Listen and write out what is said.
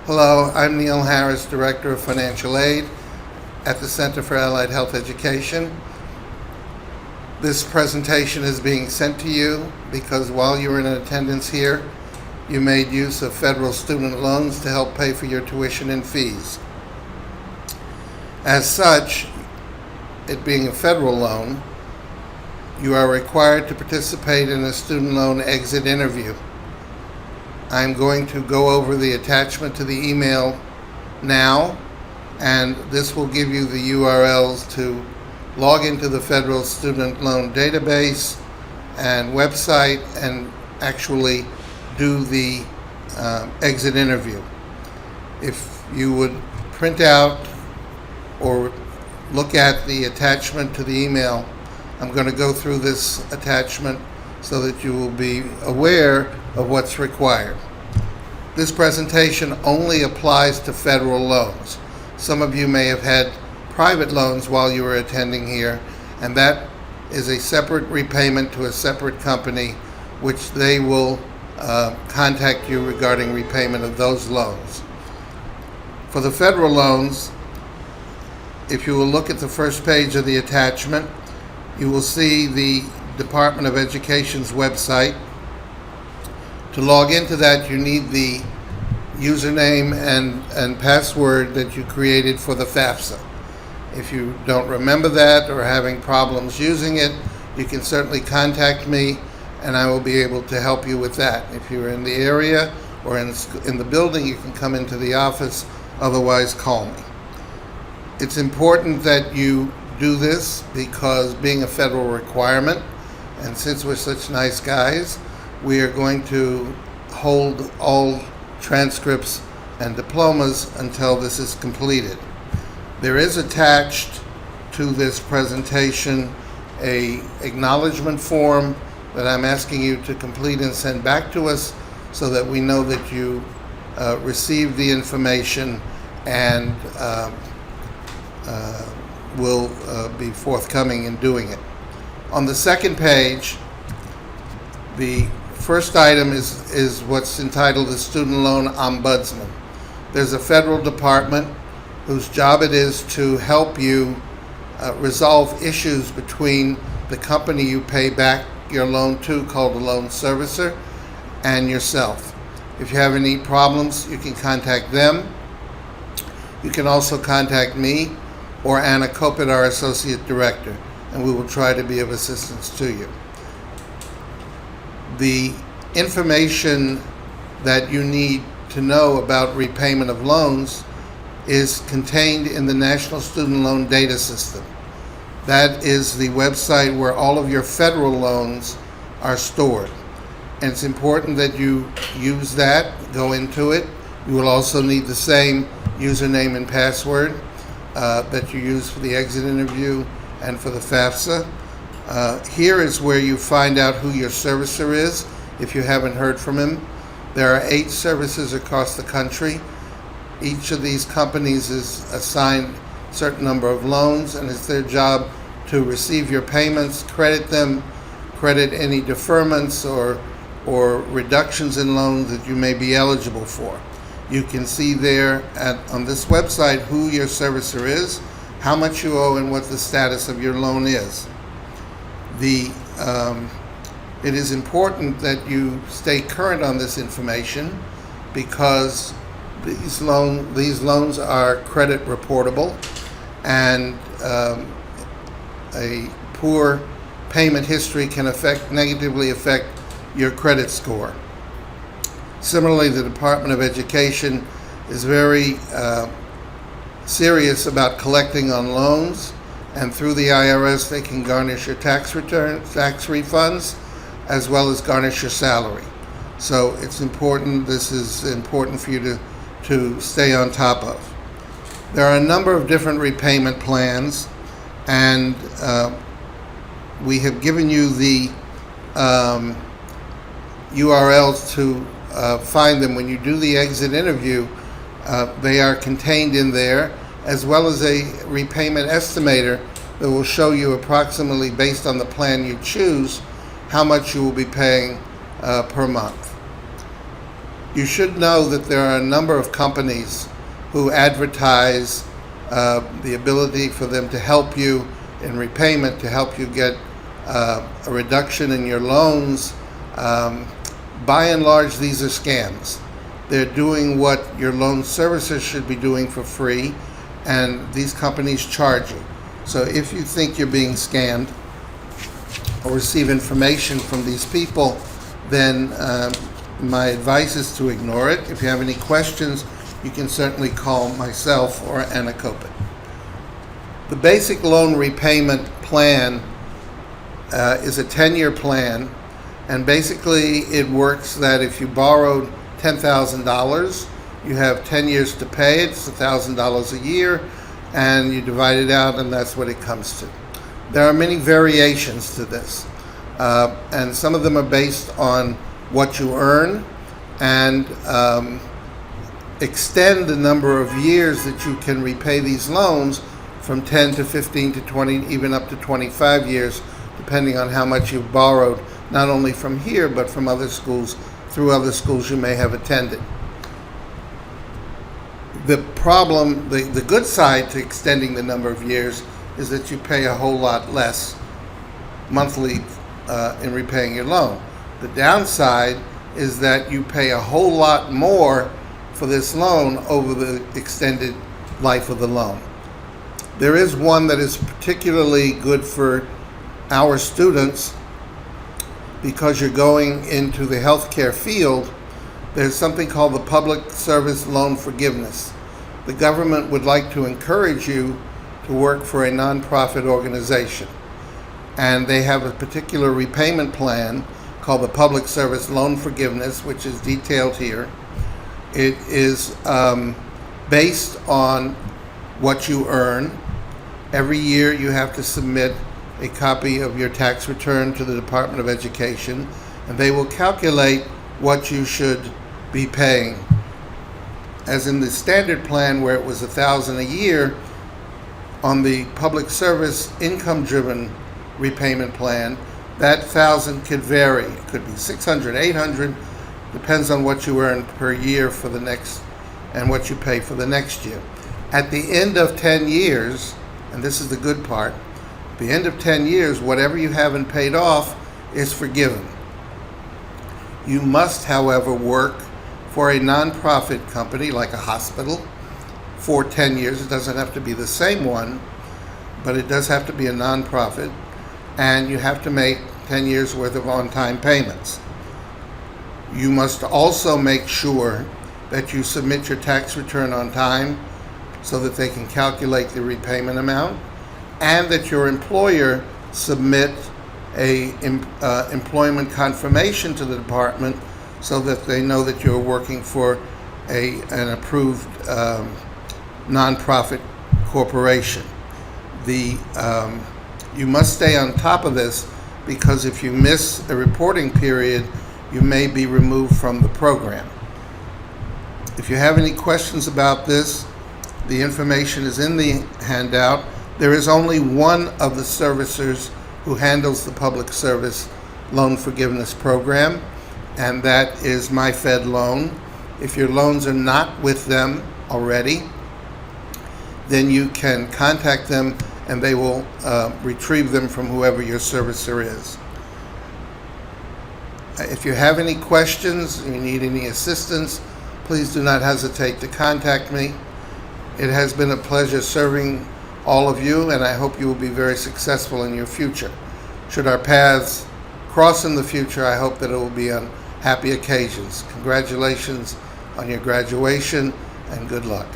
Hello, I'm Neil Harris, Director of Financial Aid at the Center for Allied Health Education. This presentation is being sent to you because while you were in attendance here, you made use of federal student loans to help pay for your tuition and fees. As such, it being a federal loan, you are required to participate in a student loan exit interview. I'm going to go over the attachment to the email now, and this will give you the URLs to log into the federal student loan database and website and actually do the exit interview. If you would print out or look at the attachment to the email, I'm going to go through this attachment so that you will be aware of what's required. This presentation only applies to federal loans. Some of you may have had private loans while you were attending here, and that is a separate repayment to a separate company, which they will contact you regarding repayment of those loans. For the federal loans, if you will look at the first page of the attachment, you will see the Department of Education's website. To log into that, you need the username and password that you created for the FAFSA. If you don't remember that or are having problems using it, you can certainly contact me and I will be able to help you with that. If you're in the area or in the building, you can come into the office, otherwise call me. It's important that you do this because being a federal requirement, and since we're such nice guys, we are going to hold all transcripts and diplomas until this is completed. There is attached to this presentation a acknowledgement form that I'm asking you to complete and send back to us so that we know that you received the information and will be forthcoming in doing it. On the second page, the first item is what's entitled the Student Loan Ombudsman. There's a federal department whose job it is to help you resolve issues between the company you pay back your loan to, called a loan servicer, and yourself. If you have any problems, you can contact them. You can also contact me or Anna Kopit, our Associate Director, and we will try to be of assistance to you. The information that you need to know about repayment of loans is contained in the National Student Loan Data System. That is the website where all of your federal loans are stored. And it's important that you use that, go into it. You will also need the same username and password that you use for the exit interview and for the FAFSA. Here is where you find out who your servicer is if you haven't heard from him. There are 8 services across the country. Each of these companies is assigned a certain number of loans, and it's their job to receive your payments, credit them, credit any deferments or reductions in loans that you may be eligible for. You can see there on this website who your servicer is, how much you owe, and what the status of your loan is. It is important that you stay current on this information because these loans are credit reportable, and a poor payment history can negatively affect your credit score. Similarly, the Department of Education is very serious about collecting on loans, and through the IRS they can garnish your tax refunds, as well as garnish your salary. So it's important, this is important for you to stay on top of. There are a number of different repayment plans, and we have given you the URLs to find them. When you do the exit interview, they are contained in there, as well as a repayment estimator that will show you approximately, based on the plan you choose, how much you will be paying per month. You should know that there are a number of companies who advertise the ability for them to help you in repayment, to help you get a reduction in your loans. By and large, these are scams. They're doing what your loan servicers should be doing for free, and these companies charge you. So if you think you're being scammed or receive information from these people, then my advice is to ignore it. If you have any questions, you can certainly call myself or Anna Kopit. The basic loan repayment plan is a 10-year plan, and basically it works that if you borrowed $10,000, you have 10 years to pay it. It's $1,000 a year, and you divide it out, and that's what it comes to. There are many variations to this, and some of them are based on what you earn, and extend the number of years that you can repay these loans from 10 to 15 to 20, even up to 25 years, depending on how much you've borrowed, not only from here, but from other schools, through other schools you may have attended. The problem, the good side to extending the number of years is that you pay a whole lot less monthly in repaying your loan. The downside is that you pay a whole lot more for this loan over the extended life of the loan. There is one that is particularly good for our students because you're going into the healthcare field. There's something called the Public Service Loan Forgiveness. The government would like to encourage you to work for a nonprofit organization, and they have a particular repayment plan called the Public Service Loan Forgiveness, which is detailed here. It is based on what you earn. Every year you have to submit a copy of your tax return to the Department of Education, and they will calculate what you should be paying. As in the standard plan where it was $1,000 a year, on the public service income-driven repayment plan, that $1,000 could vary. It could be $600, $800, depends on what you earn per year for the next, and what you pay for the next year. At the end of 10 years, and this is the good part, at the end of 10 years, whatever you haven't paid off is forgiven. You must, however, work for a nonprofit company like a hospital for 10 years. It doesn't have to be the same one, but it does have to be a nonprofit, and you have to make 10 years worth of on-time payments. You must also make sure that you submit your tax return on time so that they can calculate the repayment amount, and that your employer submit a employment confirmation to the department so that they know that you're working for an approved nonprofit corporation. You must stay on top of this, because if you miss a reporting period, you may be removed from the program. If you have any questions about this, the information is in the handout. There is only one of the servicers who handles the Public Service Loan Forgiveness Program, and that is My Fed Loan. If your loans are not with them already, then you can contact them and they will retrieve them from whoever your servicer is. If you have any questions, you need any assistance, please do not hesitate to contact me. It has been a pleasure serving all of you, and I hope you will be very successful in your future. Should our paths cross in the future, I hope that it will be on happy occasions. Congratulations on your graduation, and good luck.